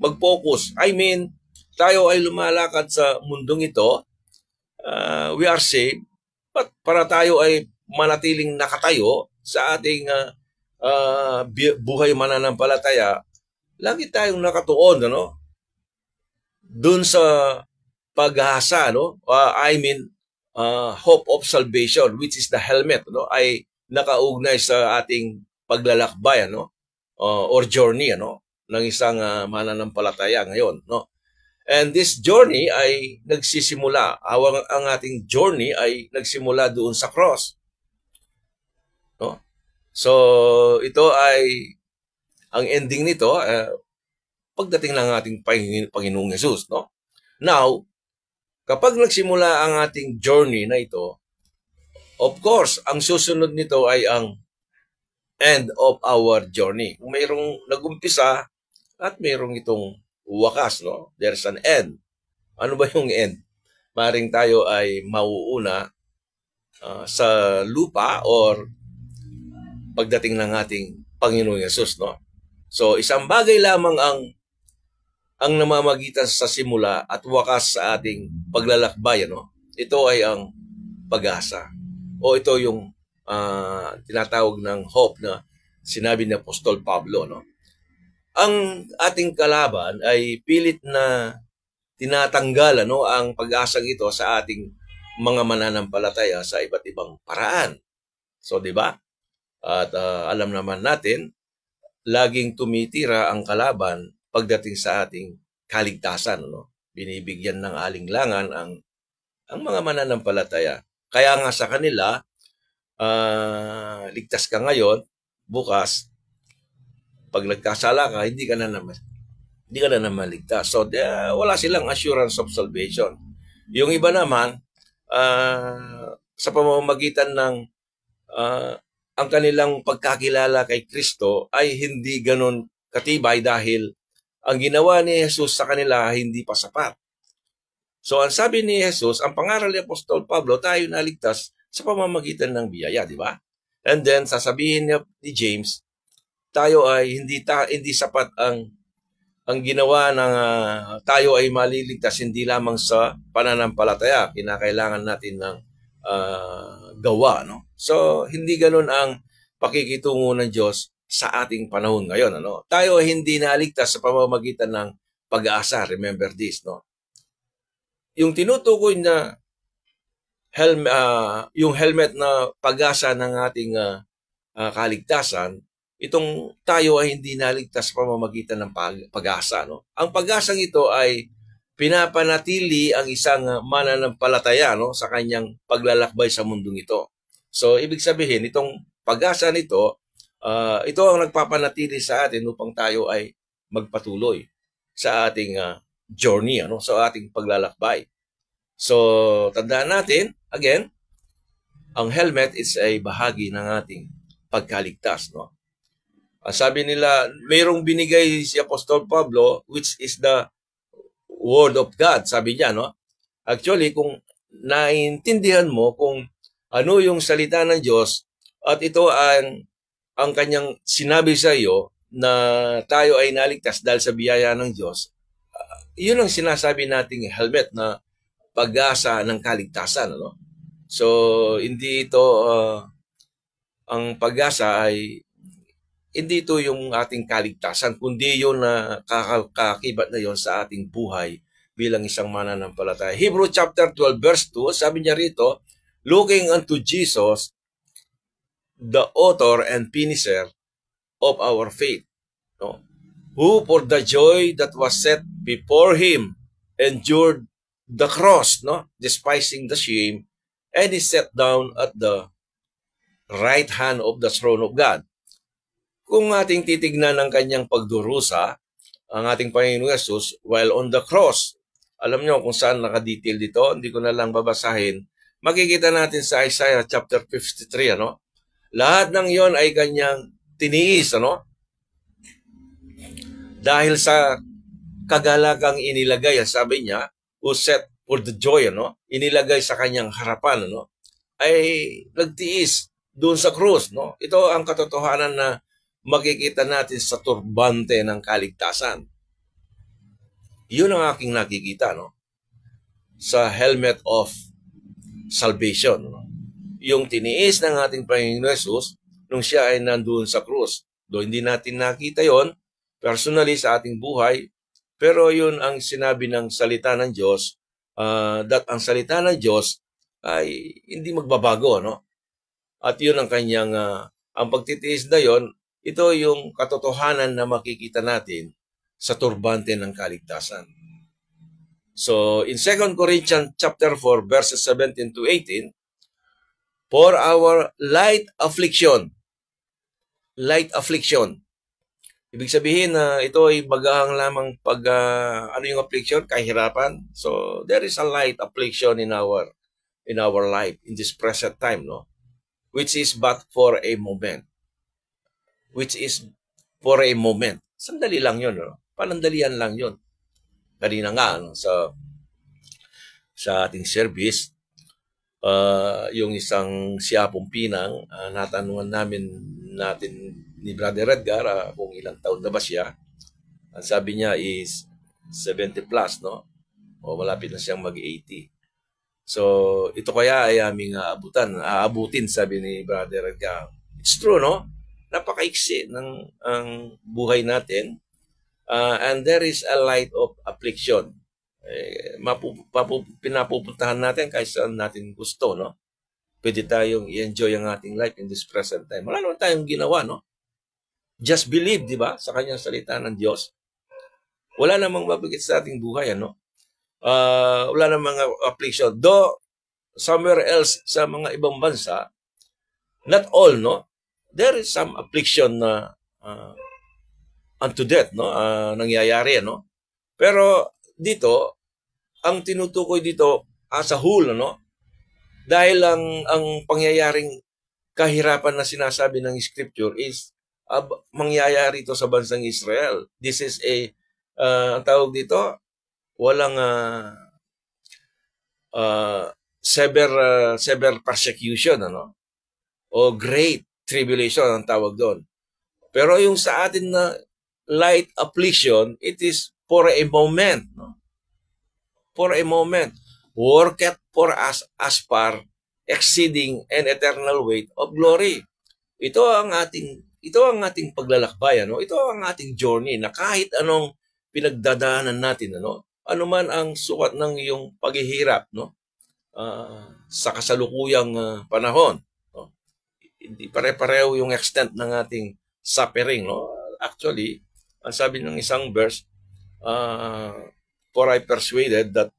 A: mag-focus. I mean, tayo ay lumalakad sa mundong ito, we are saved, but para tayo ay manatiling nakatayo sa ating buhay mananampalataya, lagi tayong nakatuon, ano? Dun sa pag-asa, no? Hope of salvation, which is the helmet, no? Ay nakaugnay sa ating paglalakbay, ano? Or journey, ano? Ng isang mananampalataya ngayon, no? And this journey ay nagsisimula, ang ating journey ay nagsimula doon sa cross. No? So, ito ay, ang ending nito, pagdating ng ating Panginoong Jesus. No? Now, kapag nagsimula ang ating journey na ito, of course, ang susunod nito ay ang end of our journey. Kung mayroong nagumpisa at mayroong itong wakas, no? There's an end. Ano ba yung end? Maring tayo ay mauuna sa lupa or pagdating ng ating Panginoong Yesus, no? So, isang bagay lamang ang namamagitan sa simula at wakas sa ating paglalakbay, no? Ito ay ang pag-asa. O ito yung tinatawag ng hope na sinabi ni Apostol Pablo, no? Ang ating kalaban ay pilit na tinatanggal, ano, ang pag-asang ito sa ating mga mananampalataya sa iba't ibang paraan. So, di ba? At alam naman natin, laging tumitira ang kalaban pagdating sa ating kaligtasan, no? Binibigyan ng alinlangan ang mga mananampalataya. Kaya nga sa kanila, ligtas ka ngayon, bukas, pag nagkasala ka, hindi ka na naman ligtas. So, wala silang assurance of salvation. Yung iba naman, sa pamamagitan ng ang kanilang pagkakilala kay Kristo ay hindi ganon katibay dahil ang ginawa ni Jesus sa kanila hindi pa sapat. So, ang sabi ni Jesus, ang pangaral ni Apostol Pablo, tayo naligtas sa pamamagitan ng biyaya, di ba? And then, sasabihin ni James, tayo ay hindi sapat ang ginawa ng tayo ay maliligtas hindi lamang sa pananampalataya. Kinakailangan natin ng gawa, no? So, hindi ganun ang pakikitungo ng Diyos sa ating panahon ngayon, ano? Tayo ay hindi naligtas sa pamamagitan ng pag-asa. Remember this, no? Yung tinutukoy na yung helmet na pag-asa ng ating kaligtasan, itong tayo ay hindi naligtas sa pamamagitan ng pag-asa, no? Ang pag-asang ito ay pinapanatili ang isang mananampalataya, no, sa kanyang paglalakbay sa mundong ito. So, ibig sabihin, itong pag-asa nito, ito ang nagpapanatili sa atin upang tayo ay magpatuloy sa ating journey, ano, sa ating paglalakbay. So, tandaan natin, again, ang helmet is ay bahagi ng ating pagkaligtas, no? Sabi nila, mayroong binigay si Apostol Pablo, which is the Word of God, sabi niya, no? Actually, kung naintindihan mo kung ano yung salita ng Diyos at ito ang kanyang sinabi sa iyo na tayo ay naligtas dahil sa biyaya ng Diyos, yun ang sinasabi nating helmet na pag-asa ng kaligtasan, no? So, hindi ito, ang pag-asa ay hindi ito yung ating kaligtasan, kundi yun na kakakibat na yun sa ating buhay bilang isang mananampalataya. Hebrew chapter 12 verse 2, sabi niya rito, looking unto Jesus, the author and finisher of our faith, no? Who for the joy that was set before him endured the cross, no? Despising the shame, and is set down at the right hand of the throne of God. Kung ating titignan ang kanyang pagdurusa, ang ating Panginoong Yesus, while on the cross, alam nyo kung saan nakadetail dito, hindi ko na lang babasahin, makikita natin sa Isaiah chapter 53, ano? Lahat ng yon ay kanyang tiniis, ano? Dahil sa kagalakang inilagay, sabi niya, who set for the joy, ano? Inilagay sa kanyang harapan, ano? Ay nagtiis doon sa krus, no? Ito ang katotohanan na makikita natin sa turbante ng kaligtasan. Yun ang aking nakikita, no? Sa helmet of salvation, no? Yung tiniis ng ating Panginoon Jesus nung siya ay nandoon sa krus. Do hindi natin nakita yon personally sa ating buhay, pero yun ang sinabi ng salita ng Diyos, that ang salita ng Diyos ay hindi magbabago, no? At yun ang kanyang, ang pagtitiis na yon, ito yung katotohanan na makikita natin sa turbante ng kaligtasan. So, in 2 Corinthians chapter 4, verses 17 to 18, for our light affliction, ibig sabihin na ito ay bagahang lamang pag, ano yung affliction? Kahirapan. So, there is a light affliction in our life, in this present time, no? Which is but for a moment. Sandali lang yun, no? Panandalian lang yun. Kanina nga, no, sa ating service, yung isang siyapong pinang, natanungan natin ni Brother Edgar, kung ilang taon na ba siya. Ang sabi niya is 70 plus, no? O malapit na siyang mag-80. So, ito kaya ay aming aabutin, sabi ni Brother Edgar. It's true, no? Napakaiksi ng ang buhay natin. And there is a light of affliction. Pinapupuntahan natin kahit saan natin gusto, no? Pwede tayong i-enjoy ang ating life in this present time. Wala naman tayong ginawa, no? Just believe, di ba? Sa kanyang salita ng Diyos. Wala namang mabigit sa ating buhay, ano? Wala namang affliction. Though, somewhere else, sa mga ibang bansa, not all, no? There is some affliction na unto death, no? Nangyayari, no? Pero dito, ang tinutukoy dito as a whole, no? Dahil ang pangyayaring kahirapan na sinasabi ng Scripture is mangyayari ito sa bansang Israel. This is ang tawag dito, walang severe persecution, ano? O great tribulation ang tawag doon. Pero yung sa atin na light affliction, it is for a moment, no? For a moment. Worketh for us as far exceeding an eternal weight of glory. Ito ang ating paglalakbay, ano? Ito ang ating journey na kahit anong pinagdadaanan natin, ano? Ano man ang sukat ng iyong paghihirap, no? Sa kasalukuyang panahon, no? Hindi pare-pareho yung extent ng ating suffering, no? Actually, ang sabi ng isang verse, for I persuaded that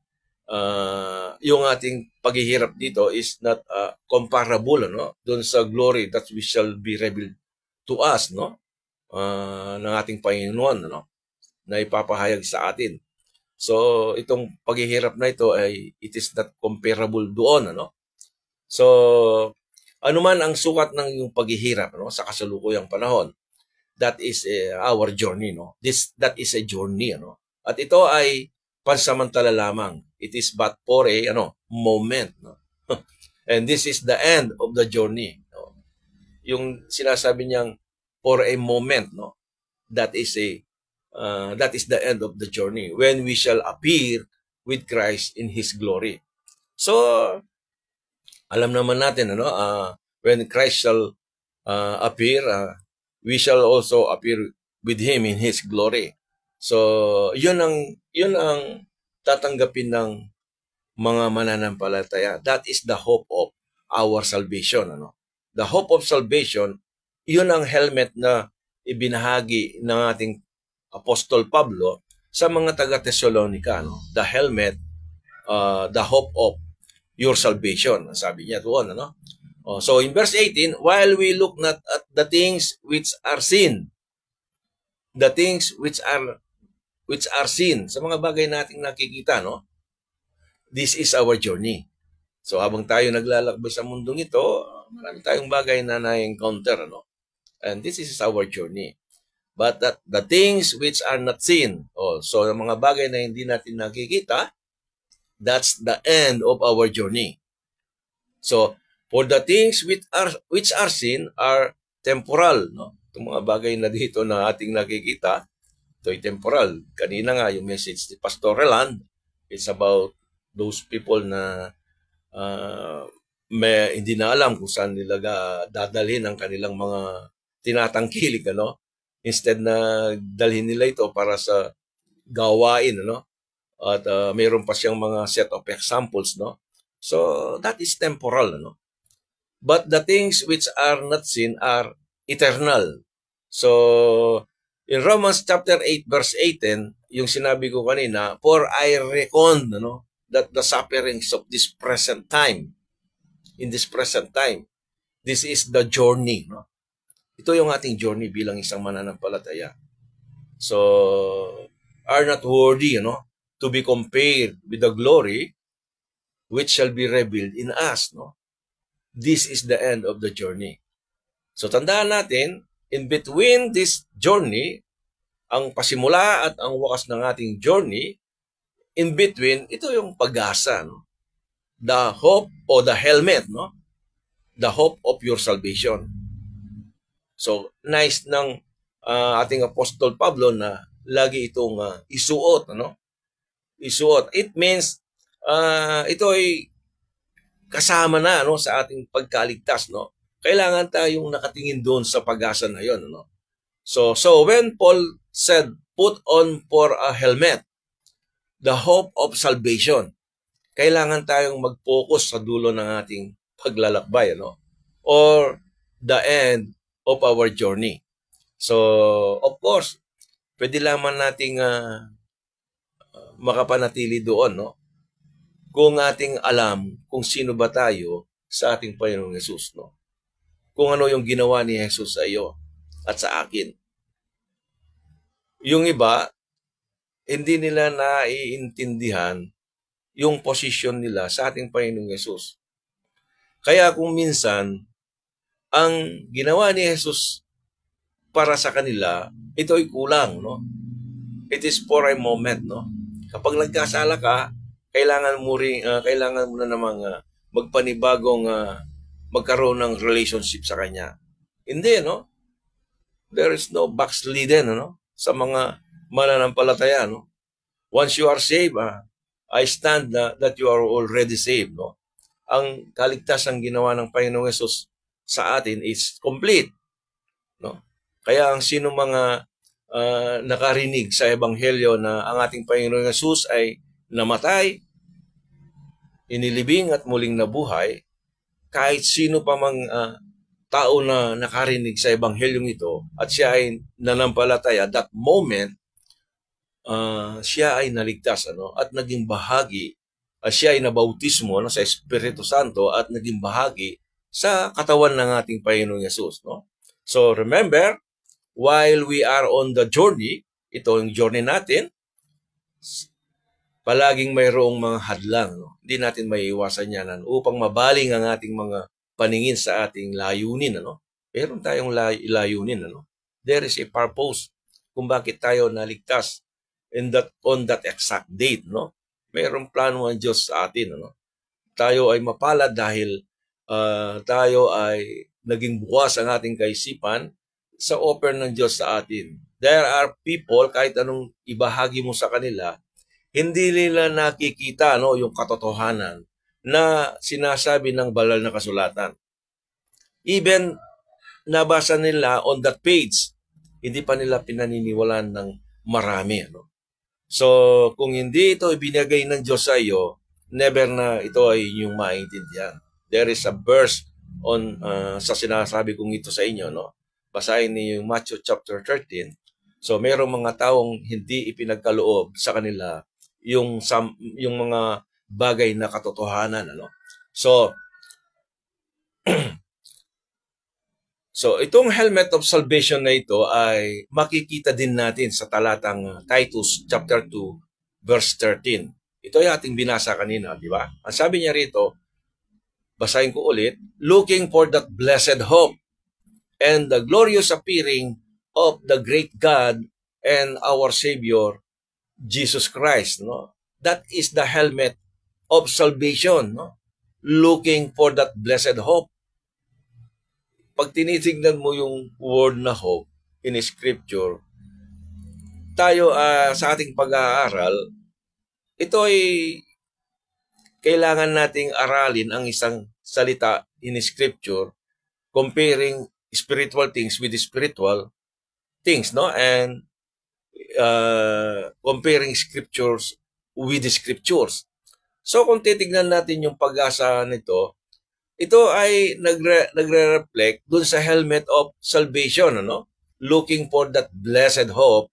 A: yung ating paghihirap dito is not comparable, no? Doon sa glory that we shall be revealed to us, no? Ng ating Panginoon, no? Na ipapahayag sa atin. So, itong paghihirap na ito ay it is not comparable doon, ano? So, ano man ang sukat ng yung paghihirap, no? Sa kasalukuyang panahon, that is our journey, no? That is a journey, ano? At ito ay pansamantala lamang. It is but for a moment, no? And this is the end of the journey, no? Yung sinasabi niyang for a moment, no? That is the end of the journey when we shall appear with Christ in His glory. So, alam naman natin, ano, when Christ shall appear, we shall also appear with Him in His glory. So, yun ang tatanggapin ng mga mananampalataya. That is the hope of our salvation, ano. The hope of salvation, yun ang helmet na ibinahagi ng ating Apostol Pablo sa mga taga-Thessalonica, no? The helmet, the hope of your salvation, sabi niya doon, ano? So in verse 18, while we look not at the things which are seen, the things which are seen, sa mga bagay nating nakikita, no? This is our journey. So habang tayo naglalakbay sa mundong ito, marami tayong bagay na na-encounter, no? And this is our journey. But that the things which are not seen, so yung mga bagay na hindi natin nakikita, that's the end of our journey. So, for the things which are seen are temporal, no? Itong mga bagay na dito na ating nakikita, ito ay temporal. Kanina nga yung message ni Pastor Roland, it's about those people na hindi na alam kung saan nila dadalhin ang kanilang mga tinatangkilik, ano? Instead na dalhin nila ito para sa gawain, ano? At mayroon pa siyang mga set of examples, no? So, that is temporal, ano? But the things which are not seen are eternal. So, in Romans chapter 8, verse 18, yung sinabi ko kanina, for I reckon, ano, that the sufferings of this present time, in this present time, this is the journey, no? Ito yung ating journey bilang isang mananampalataya. So, are not worthy, to be compared with the glory which shall be revealed in us, no? This is the end of the journey. So, tandaan natin, in between this journey, ang pasimula at ang wakas ng ating journey, in between, ito yung pag-asa, no? The hope o the helmet, no? The hope of your salvation. So, nice ng ating Apostol Pablo na lagi itong isuot, ano? Isuot. It means ito ay kasama na, ano, sa ating pagkaligtas, no? Kailangan tayong nakatingin doon sa pag-asa na 'yon, ano? So when Paul said, put on for a helmet, the hope of salvation, kailangan tayong mag-focus sa dulo ng ating paglalakbay, ano? Or the end of our journey. So, of course, pwede lamang nating makapanatili doon, no? Kung ating alam kung sino ba tayo sa ating Panginoong Hesus, no? Kung ano yung ginawa ni Jesus sa iyo at sa akin. Yung iba, hindi nila naiintindihan yung posisyon nila sa ating Panginoong Hesus. Kaya kung minsan, ang ginawa ni Jesus para sa kanila, ito ay kulang, no? It is for a moment, no? Kapag nagkasala ka, kailangan mo na namang magpanibagong magkaroon ng relationship sa Kanya. Hindi, no? There is no backslidden, no? Sa mga mananampalataya, no? Once you are saved, I stand that you are already saved, no? Ang kaligtasan ginawa ng Panginoong Hesus sa atin is complete, no? Kaya ang sino mga nakarinig sa ebanghelyo na ang ating Panginoong Hesus ay namatay, inilibing at muling nabuhay, kahit sino pa mang tao na nakarinig sa ebanghelyong ito at siya ay nanampalataya, that moment, siya ay naligtas, ano, at naging bahagi, siya ay nabautismo, ano, sa Espiritu Santo at naging bahagi sa katawan ng ating Panginoong Hesus, no? So remember, while we are on the journey, ito yung journey natin, palaging mayroong mga hadlang, no? Hindi natin maiiwasan yan upang mabaling ang ating mga paningin sa ating layunin, ano? Meron tayong layunin, ano? There is a purpose kung bakit tayo naligtas on that exact date, no? Mayroong plano ang Diyos sa atin, ano? Tayo ay mapalad dahil tayo ay naging bukas ang ating kaisipan sa offer ng Diyos sa atin. There are people, kahit anong ibahagi mo sa kanila, hindi nila nakikita, no, yung katotohanan na sinasabi ng banal na kasulatan. Even nabasa nila on that page, hindi pa nila pinaniniwalaan ng marami, no? So, kung hindi ito ibinigay ng Diyos sa iyo, never na ito ay inyong maintindihan. There is a verse on sa sinasabi kong ito sa inyo, no? Basahin niyo yung Matthew chapter 13. So, mayroong mga taong hindi ipinagkaloob sa kanila yung mga bagay na katotohanan, ano? So itong helmet of salvation na ito ay makikita din natin sa talatang Titus chapter 2 verse 13. Ito ay ating binasa kanina, di ba? Ang sabi niya rito, basahin ko ulit, looking for that blessed hope and the glorious appearing of the great God and our Savior Jesus Christ, no? That is the helmet of salvation, no? Looking for that blessed hope. Pag tinitingnan mo yung word na hope in Scripture, tayo sa ating pag-aaral, ito ay kailangan nating aralin ang isang salita in Scripture, comparing spiritual things with spiritual things, no? And comparing scriptures with the scriptures. So kung titignan natin yung pag-asa nito, ito ay nagre-reflect dun sa helmet of salvation, ano? Looking for that blessed hope,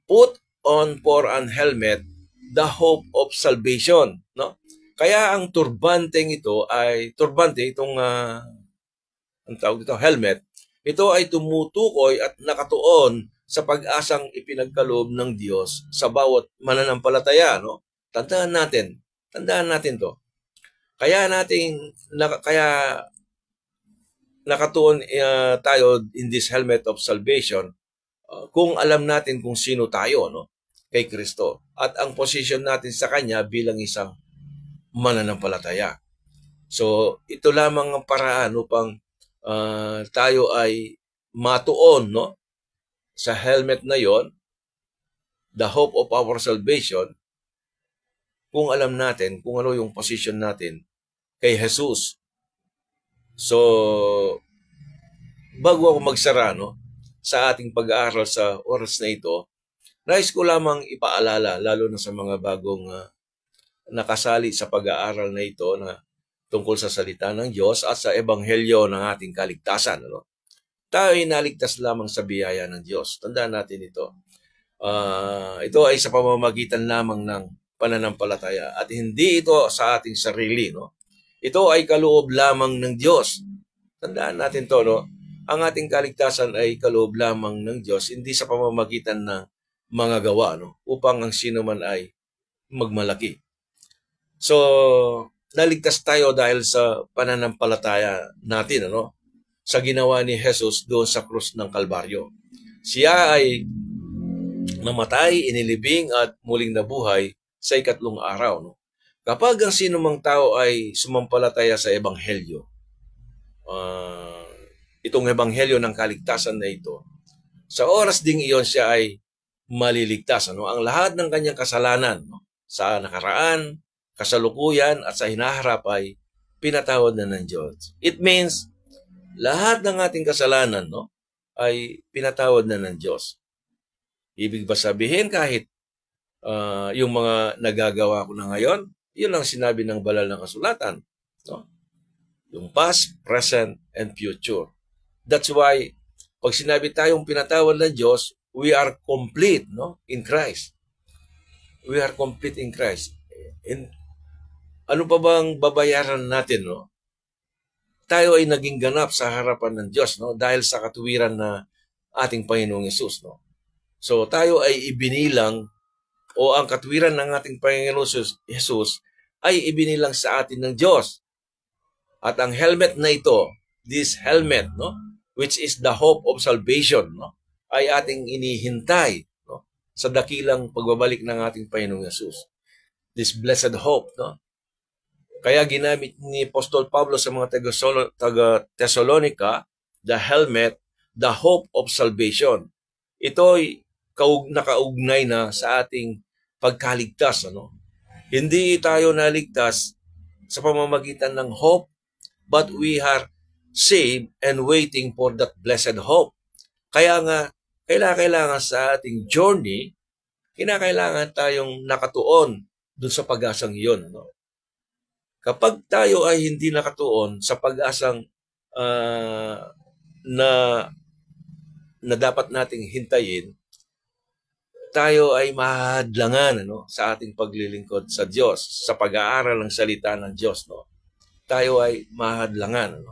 A: put on for an helmet the hope of salvation, no? Kaya ang turbanteng ito ay itong ang tawag dito, helmet. Ito ay tumutukoy at nakatuon sa pag-asang ipinagkaloob ng Diyos sa bawat mananampalataya, no? Tandaan natin to. Kaya nakatuon tayo in this helmet of salvation kung alam natin kung sino tayo, no? Kay Kristo. At ang position natin sa Kanya bilang isang mananampalataya. So, ito lamang ang paraan upang tayo ay matuon, no, sa helmet na yon, the hope of our salvation, kung alam natin kung ano yung position natin kay Jesus. So, bago ako magsara, no, sa ating pag-aaral sa oras na ito, nais ko lamang ipaalala, lalo na sa mga bagong nakasali sa pag-aaral na ito na tungkol sa salita ng Diyos at sa ebanghelyo ng ating kaligtasan. Ano? Tayo ay naligtas lamang sa biyaya ng Diyos. Tandaan natin ito. Ito ay sa pamamagitan lamang ng pananampalataya at hindi ito sa ating sarili. No? Ito ay kaloob lamang ng Diyos. Tandaan natin to, no? Ang ating kaligtasan ay kaloob lamang ng Diyos, hindi sa pamamagitan ng mga gawa, no? Upang ang sino man ay magmalaki. So, naligtas tayo dahil sa pananampalataya natin, ano? Sa ginawa ni Jesus doon sa krus ng Kalbaryo. Siya ay namatay, inilibing at muling nabuhay sa ikatlong araw, no? Kapag ang sino mang tao ay sumampalataya sa ebanghelyo, itong ebanghelyo ng kaligtasan na ito, sa oras ding iyon siya ay maliligtas. Ano? Ang lahat ng kanyang kasalanan, no, sa nakaraan, kasalukuyan at sa hinaharap ay pinatawad na ng Diyos. It means lahat ng ating kasalanan, no, ay pinatawad na ng Diyos. Ibig ba sabihin kahit yung mga nagagawa ko na ngayon, yun ang sinabi ng banal na kasulatan, no? Yung past, present, and future. That's why pag sinabi tayong pinatawad ng Diyos, we are complete, no, in Christ. We are complete in Christ. And ano pa bang babayaran natin, no? Tayo ay naging ganap sa harapan ng Diyos, no, dahil sa katuwiran na ating Panginoong Hesus, no. So tayo ay ibinilang, o ang katuwiran ng ating Panginoong Hesus ay ibinilang sa atin ng Diyos. At ang helmet na ito, this helmet, no, which is the hope of salvation, no, ay ating inihintay, no, sa dakilang pagbabalik ng ating Panginoong Hesus. This blessed hope, no. Kaya ginamit ni Apostol Pablo sa mga taga-Thessalonica, the helmet, the hope of salvation. Ito ay nakaugnay na sa ating pagkaligtas. Ano? Hindi tayo naligtas sa pamamagitan ng hope, but we are saved and waiting for that blessed hope. Kaya nga, kailangan sa ating journey, kinakailangan tayong nakatuon dun sa pag-asang iyon. Ano? Kapag tayo ay hindi nakatuon sa pag-asang na dapat nating hintayin, tayo ay mahadlangan, ano, sa ating paglilingkod sa Diyos, sa pag-aaral ng salita ng Diyos. No? Tayo ay mahadlangan. Ano?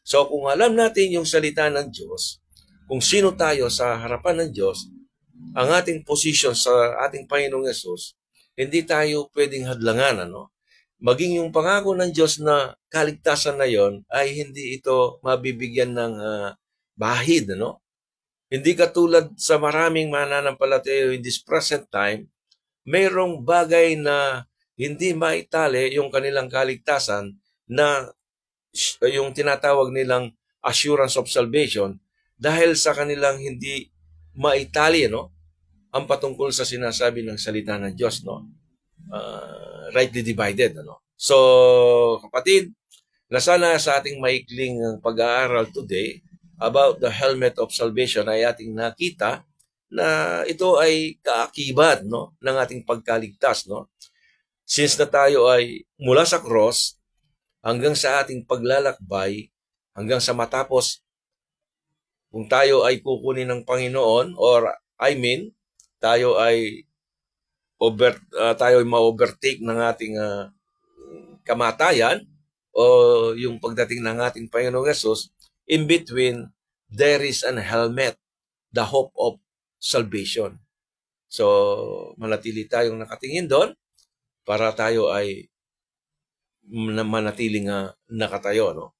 A: So kung alam natin yung salita ng Diyos, kung sino tayo sa harapan ng Diyos, ang ating position sa ating Panginoong Hesus, hindi tayo pwedeng hadlangan. Ano? Maging yung pangako ng Diyos na kaligtasan na yon ay hindi ito mabibigyan ng bahid. Ano? Hindi katulad sa maraming mananampalataya in this present time, mayroong bagay na hindi maitali yung kanilang kaligtasan na yung tinatawag nilang assurance of salvation dahil sa kanilang hindi maitali, no, ang patungkol sa sinasabi ng salita ng Diyos, no, rightly divided. Ano. So, kapatid, nasana sa ating maikling pag-aaral today about the helmet of salvation ay ating nakita na ito ay kaakibat, no, ng ating pagkaligtas. No? Since na tayo ay mula sa cross hanggang sa ating paglalakbay, hanggang sa matapos, kung tayo ay kukunin ng Panginoon, or tayo ay ma-overtake ng ating kamatayan, o yung pagdating ng ating Panginoong Hesus, in between, there is an helmet, the hope of salvation. So, manatili tayong nakatingin doon para tayo ay manatiling nakatayo. No?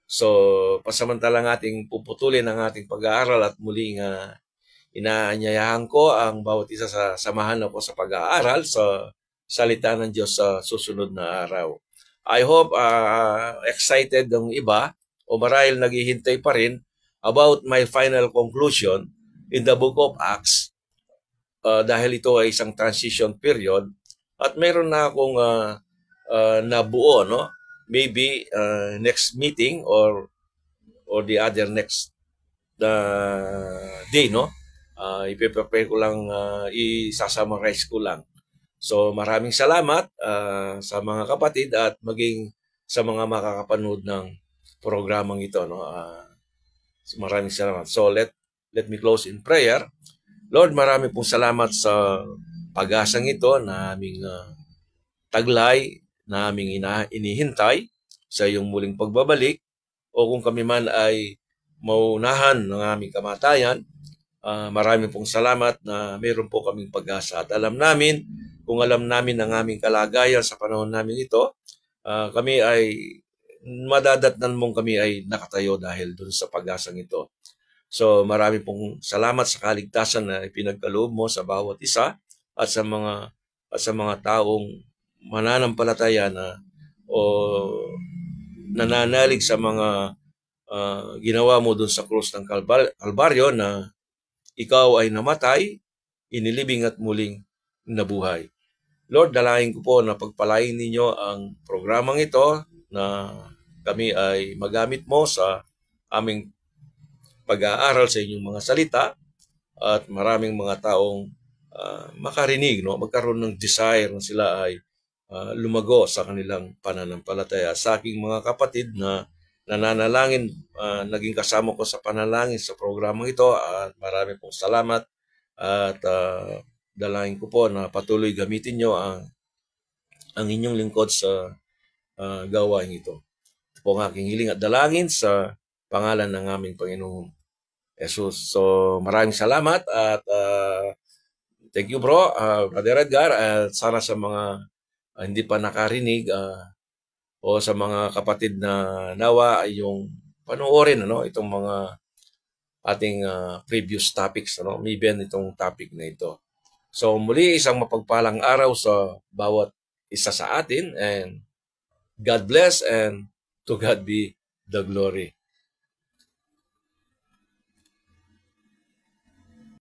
A: So, pasamantalang ating puputulin ang ating pag-aaral at muling inaanyayahan ko ang bawat isa sa samahan ako sa pag-aaral sa salita ng Diyos sa susunod na araw. I hope excited ang iba o marahil naghihintay pa rin about my final conclusion in the book of Acts, dahil ito ay isang transition period at mayroon na akong nabuo, no? Maybe next meeting or the other next day, no? Ipe-prepare ko lang, isa-summarize ko lang. So maraming salamat sa mga kapatid at maging sa mga makakapanood ng programang ito, no? Maraming salamat. So let me close in prayer. Lord, marami pong salamat sa pag-asang ito na aming taglay, na aming inihintay sa iyong muling pagbabalik, o kung kami man ay maunahan ng aming kamatayan, marami pong salamat na mayroon po kaming pag-asa. At alam namin, kung alam namin ang aming kalagayan sa panahon namin ito, kami ay madadatnan mong kami ay nakatayo dahil doon sa pag-asang ito. So marami pong salamat sa kaligtasan na ipinagkaloob mo sa bawat isa at sa mga taong mananampalataya na o nananalig sa mga ginawa mo doon sa krus ng Kalbaryo, na ikaw ay namatay, inilibing at muling nabuhay. Lord, dalangin ko po na pagpalain ninyo ang programang ito, na kami ay magamit mo sa aming pag-aaral sa inyong mga salita, at maraming mga taong makarinig, no? Magkaroon ng desire na sila ay lumago sa kanilang pananampalataya. Sa aking mga kapatid na nananalangin, naging kasama ko sa panalangin sa programang ito, at marami pong salamat, at dalangin ko po na patuloy gamitin nyo ang inyong lingkod sa gawain ito. Ito po ang aking hiling at dalangin sa pangalan ng aming Panginoong Jesus. So maraming salamat at thank you bro, Brother Edgar, at sana sa mga hindi pa nakarinig o sa mga kapatid na nawa ay yung panoorin, ano, itong mga ating previous topics, ano, maybe itong topic na ito. So muli, isang mapagpalang araw sa bawat isa sa atin, and God bless, and to God be the glory.